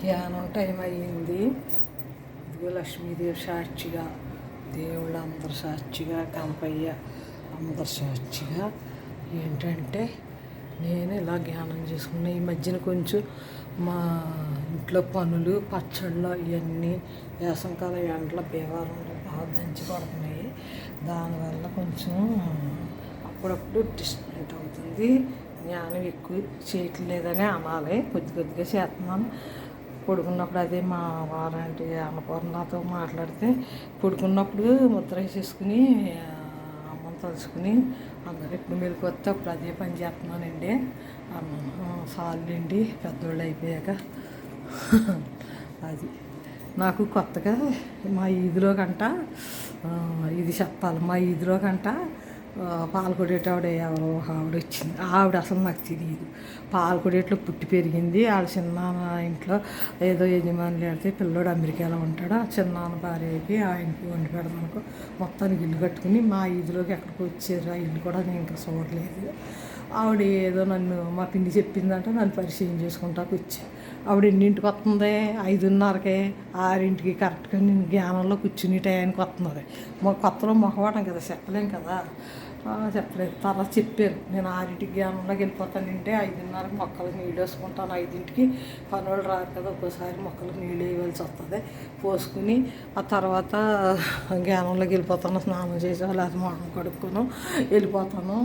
ధ్యానం టైం అయ్యింది. ఇదిగో లక్ష్మీదేవి సాక్షిగా, దేవుళ్ళు అందరు సాక్షిగా, కంపయ్య అందరు సాక్షిగా ఏంటంటే నేను ఇలా ధ్యానం చేసుకున్నా. ఈ మధ్యన కొంచెం మా ఇంట్లో పనులు, పచ్చళ్ళు ఇవన్నీ వేసంకాలం ఎండల బీవారంలో బాగా దంచి పడుతున్నాయి. దానివల్ల కొంచెం అప్పుడప్పుడు డిస్టర్బెంట్ అవుతుంది. జ్ఞానం ఎక్కువ చేయట్లేదని అనాలి. కొద్ది కొద్దిగా చేస్తున్నాను. పడుకున్నప్పుడు అదే మా వారంటి అన్నపూర్ణతో మాట్లాడితే పడుకున్నప్పుడు ముద్ర వేసేసుకుని అమ్మని తలుచుకుని అందరూ ఎప్పుడు మెలకు వస్తే అప్పుడు అదే పని చేస్తున్నానండి అన్నాను. సార్లండి పెద్దోళ్ళు అయిపోయాక అది నాకు కొత్తగా మా ఈదిలో కంట ఇది చెప్పాలి. మా ఈదిలో కంట పాలకొడేటావిడ ఎవరో ఆవిడ వచ్చింది. ఆవిడ అసలు నాకు తెలియదు. పాలకొడేట్లో పుట్టి పెరిగింది. వాళ్ళ చిన్నాన్న ఇంట్లో ఏదో యజమానులు పెడితే పిల్లోడు అమెరికాలో ఉంటాడు. ఆ చిన్నాన్న భార్య అయిపోయి ఆయనకి వండి పెడదానుకో మొత్తానికి ఇల్లు కట్టుకుని మా ఈదిలోకి ఎక్కడికి వచ్చారు. ఆ ఇల్లు కూడా నేను ఇంకా చూడలేదు. ఆవిడ ఏదో నన్ను మా పిన్ని చెప్పిందంటే నన్ను పరిచయం చేసుకుంటాకు వచ్చి ఆవిడ ఎన్నింటికి వస్తుంది? 5:30కే 6ంటికి కరెక్ట్గా నేను జ్ఞానంలో కూర్చుని టయానికి వస్తున్నది. మా కొత్తలో మొహవాటం కదా, చెప్పలేం కదా, చెప్పలేదు. తర్వాత చెప్పారు నేను 6ంటికి జ్ఞానంలోకి వెళ్ళిపోతానంటే 5:30కి మొక్కలకు నీళ్ళు వేసుకుంటాను. 5ంటికి పనులు రారు కదా, ఒక్కోసారి మొక్కలకు నీళ్ళు వేయవలసి వస్తుంది. పోసుకుని ఆ తర్వాత జ్ఞానంలోకి వెళ్ళిపోతాను. స్నానం చేసి లేకపోతే మొహం కడుక్కొని వెళ్ళిపోతాను.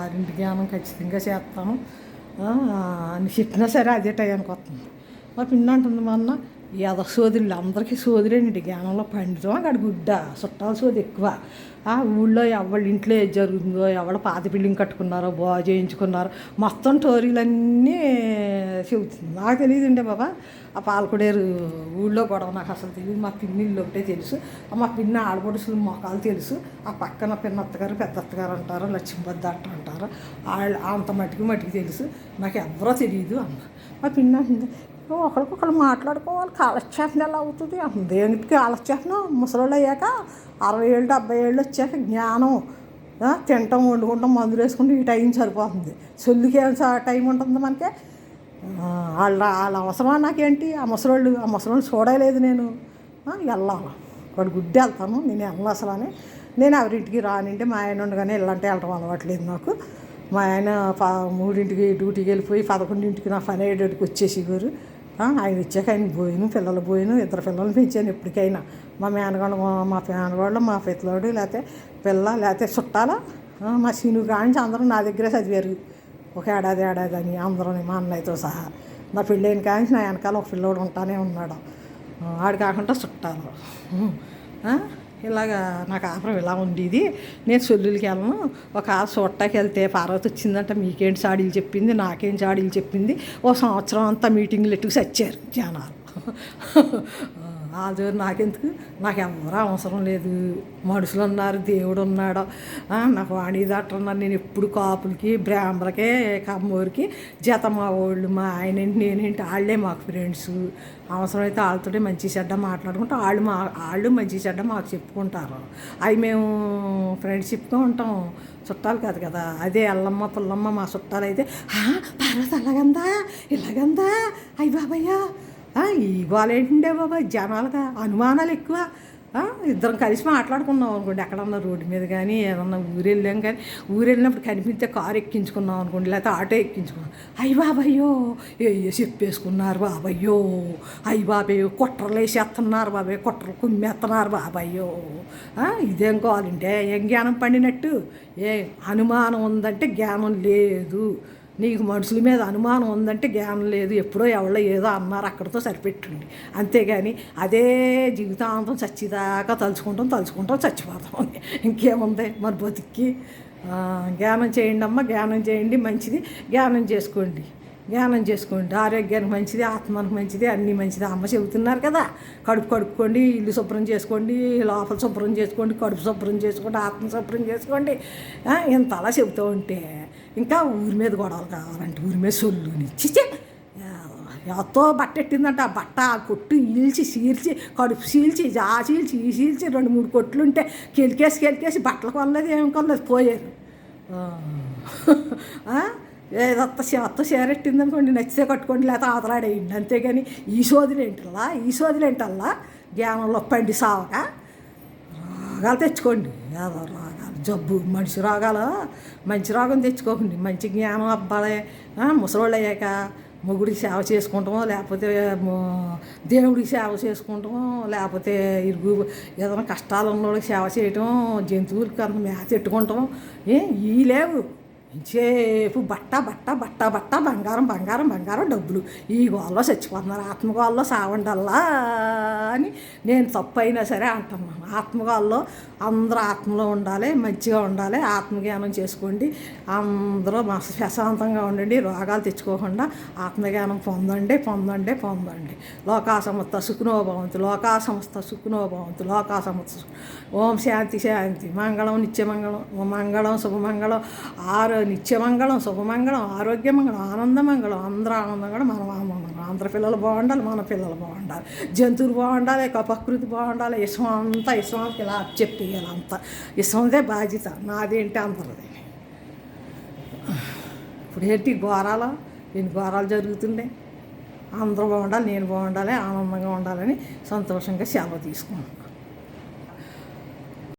6ంటికి జ్ఞానం ఖచ్చితంగా చేస్తాను అని చెప్పినా సరే అదే టయానికి వస్తుంది. మా పిన్న అంటుంది మా అన్న ఏదో సోదరులు అందరికీ సోదరేంటి జ్ఞానంలో పండితం అక్కడ గుడ్డ చుట్టాల సోది ఎక్కువ. ఊళ్ళో ఎవళ్ళ ఇంట్లో ఏది జరుగుతుందో, ఎవళ్ళ పాత బిల్డింగ్ కట్టుకున్నారో, బాగా చేయించుకున్నారో మొత్తం స్టోరీలన్నీ చెబుతుంది. నాకు తెలియదుండే బాబా. ఆ పాలకొడేరు ఊళ్ళో గొడవ నాకు అసలు తెలియదు. మా పిన్నిళ్ళు ఒకటే తెలుసు. మా పిన్ని ఆడపడుసులు మొఖాలు తెలుసు. ఆ పక్కన పిన్నత్తగారు పెద్దత్తగారు అంటారు, లక్ష్మీబద్ద అంటారు. వాళ్ళు అంత మటుకు తెలుసు. నాకు ఎవరో తెలియదు అన్న. మా పిన్ని అంటుంది ఒకరికొకరు మాట్లాడుకోవాలి, కాలక్షేపం ఎలా అవుతుంది అంటుంది. దేనికి కాలక్షేపం? ముసలోళ్ళు అయ్యాక 60 ఏళ్ళు 70 ఏళ్ళు వచ్చాక జ్ఞానం తింటాం, వండుకుంటాం, మందులు వేసుకుంటే ఈ టైం సరిపోతుంది. చొల్లికి ఏం టైం ఉంటుంది మనకి? వాళ్ళ అవసరమా నాకేంటి? ఆ ముసలోళ్ళు చూడలేదు నేను. వెళ్ళాలి వాడు గుడ్డి వెళ్తాను, నేను వెళ్ళను అసలు అని. నేను ఎవరింటికి రానంటే మా ఆయన ఉండగానే వెళ్ళంటే వెళ్ళటం అలవాట్లేదు నాకు. మా ఆయన 3ంటికి డ్యూటీకి వెళ్ళిపోయి 11ంటికి నా పని అయ్యేటికి వచ్చేసేవారు. ఆయన వచ్చాక ఆయన పోయిను, పిల్లలు పోయిను, 2 పిల్లల్ని పెంచాను ఎప్పటికైనా. మా మేనగాళ్ళు మా పిల్లడు లేకపోతే పిల్ల లేకపోతే చుట్టాల మా సీను కానించి అందరూ నా దగ్గరే చదివారు. ఒక ఏడాది అని అందరూ మా అన్నయ్యతో సహా. నా పెళ్ళైన కానించి నా వెనకాల ఒక పిల్లోడు ఉంటానే ఉన్నాడు. ఆడు కాకుండా చుట్టాలు. ఇలాగా నాకు ఆపరం ఇలా ఉండేది. నేను సొల్లులకి వెళ్ళను. ఒక చూడటానికి వెళ్తే పార్వతి వచ్చిందంట, మీకేంటి చాడీలు చెప్పింది, నాకేం చాడీలు చెప్పింది. ఓ సంవత్సరం అంతా మీటింగ్లు ఎట్టుకు చచ్చారు జనాలు. వాళ్ళ నాకెందుకు? నాకు ఎవరూ అవసరం లేదు. మనుషులు ఉన్నారు, దేవుడు ఉన్నాడు. నాకు వాణి డాక్టర్ ఉన్నారు. నేను ఎప్పుడు కాపులకి, బ్రాహ్మణులకే, కమ్మూరికి జత మా వాళ్ళు, మా ఆయన ఏంటి, నేనేంటి, వాళ్ళే మాకు ఫ్రెండ్స్. అవసరమైతే వాళ్ళతోనే మంచి చెడ్డ మాట్లాడుకుంటాం. వాళ్ళు మంచి చెడ్డ మాకు చెప్పుకుంటారు. అవి మేము ఫ్రెండ్షిప్గా ఉంటాం, చుట్టాలు కాదు కదా. అదే అల్లమ్మ పుల్లమ్మ మా చుట్టాలు అయితే పార్వతి అలాగందా ఇలాగందా అయ్యి బాబయ్యా ఈ గోల ఏంటండే బాబా. జనాలుగా అనుమానాలు ఎక్కువ. ఇద్దరం కలిసి మాట్లాడుకున్నాం అనుకోండి, ఎక్కడన్నా రోడ్డు మీద కానీ ఏదన్నా ఊరు వెళ్ళాం కానీ, ఊరు వెళ్ళినప్పుడు కనిపిస్తే కారు ఎక్కించుకున్నాం అనుకోండి, లేకపోతే ఆటో ఎక్కించుకున్నాం. అయ్యి బాబయ్యో ఏ చెప్పేసుకున్నారు బాబయ్యో, అయ్యి బాబయ్యో కుట్రలు వేసేస్తున్నారు బాబాయ్, కుట్రలు కుమ్మేస్తున్నారు బాబయ్యో. ఇదేం కావాలంటే ఏం జ్ఞానం పండినట్టు? ఏ అనుమానం ఉందంటే జ్ఞానం లేదు. నీకు మనుషుల మీద అనుమానం ఉందంటే జ్ఞానం లేదు. ఎప్పుడో ఎవరో ఏదో అన్నారు, అక్కడితో సరిపెట్టుండి. అంతేగాని అదే జీవితాంతం చచ్చిదాకా తలుచుకుంటాం చచ్చిపోతాం. ఇంకేముంది మన బతికి? జ్ఞానం చేయండి అమ్మ, జ్ఞానం చేయండి, మంచిది. జ్ఞానం చేసుకోండి, ఆరోగ్యానికి మంచిది, ఆత్మానికి మంచిది, అన్నీ మంచిది. అమ్మ చెబుతున్నారు కదా, కడుపు కడుక్కోండి, ఇల్లు శుభ్రం చేసుకోండి, లోపల శుభ్రం చేసుకోండి, కడుపు శుభ్రం చేసుకోండి, ఆత్మ శుభ్రం చేసుకోండి. ఇంతలా చెబుతూ ఉంటే ఇంకా ఊరి మీద గొడవలు కావాలంటే ఊరి మీద సొల్లుని చిచ్చే ఎంతో బట్ట ఎట్టిందంట. ఆ బట్ట కొట్టు చీల్చి కడుపు చీల్చి ఈ చీల్చి 2-3 కొట్లుంటే కెలికేసి బట్టలు కొనలేదు, ఏం కొనలేదు, పోయారు. ఏదత్త అత్త చేరెట్టింది అనుకోండి, నచ్చితే కట్టుకోండి, లేకపోతే ఆతలాడేయండి. అంతేగాని ఈ సోదిలేంటల్లా జ్ఞానంలో పండి సావక రోగాలు తెచ్చుకోండి. ఏదో రోగాలు జబ్బు మనిషి రోగాలు, మంచి రోగం తెచ్చుకోకండి. మంచి జ్ఞానం అబ్బాలే ముసలోళ్ళు అయ్యాక మొగుడికి సేవ చేసుకుంటామో, లేకపోతే దేవుడికి సేవ చేసుకుంటామో, లేకపోతే ఇరుగు ఏదైనా కష్టాలు ఉన్నోళ్ళకి సేవ చేయటం, జంతువులకి అంత మేత పెట్టుకుంటాం. ఈ లేవు. సేపు బట్ట బట్ట బట్ట బట్ట బంగారం బంగారం బంగారం డబ్బులు. ఈ గోల్లో చచ్చిపోతున్నారు. ఆత్మగోల్లో సావండల్లా అని నేను తప్పు అయినా సరే అంటున్నాను. ఆత్మగోల్లో అందరూ ఆత్మలో ఉండాలి, మంచిగా ఉండాలి, ఆత్మజ్ఞానం చేసుకోండి. అందరూ ప్రశాంతంగా ఉండండి, రోగాలు తెచ్చుకోకుండా ఆత్మజ్ఞానం పొందండి పొందండి పొందండి. లోకా సమస్త సుఖినోభవంతు, లోకా సమస్త సుఖినోభవంతు, లోకా సమస్త. ఓం శాంతి శాంతి. మంగళం నిత్యమంగళం, మంగళం శుభమంగళం, నిత్యమంగళం శుభమంగళం, ఆరోగ్యమంగళం, ఆనందమంగళం. అందరూ ఆనందంగా మనం ఆనందంగా, అందరి పిల్లలు బాగుండాలి, మన పిల్లలు బాగుండాలి, జంతువులు బాగుండాలి, ప్రకృతి బాగుండాలి. ఇష్టం ఇలా చెప్పేయాలి. అంతా ఇష్టందే బాధ్యత, నాదేంటి అందరిది. ఇప్పుడు ఏంటి ఘోరాలు, ఎన్ని ఘోరాలు జరుగుతున్నాయి. అందరూ బాగుండాలి, నేను బాగుండాలి, ఆనందంగా ఉండాలని సంతోషంగా సెలవు తీసుకున్నాను.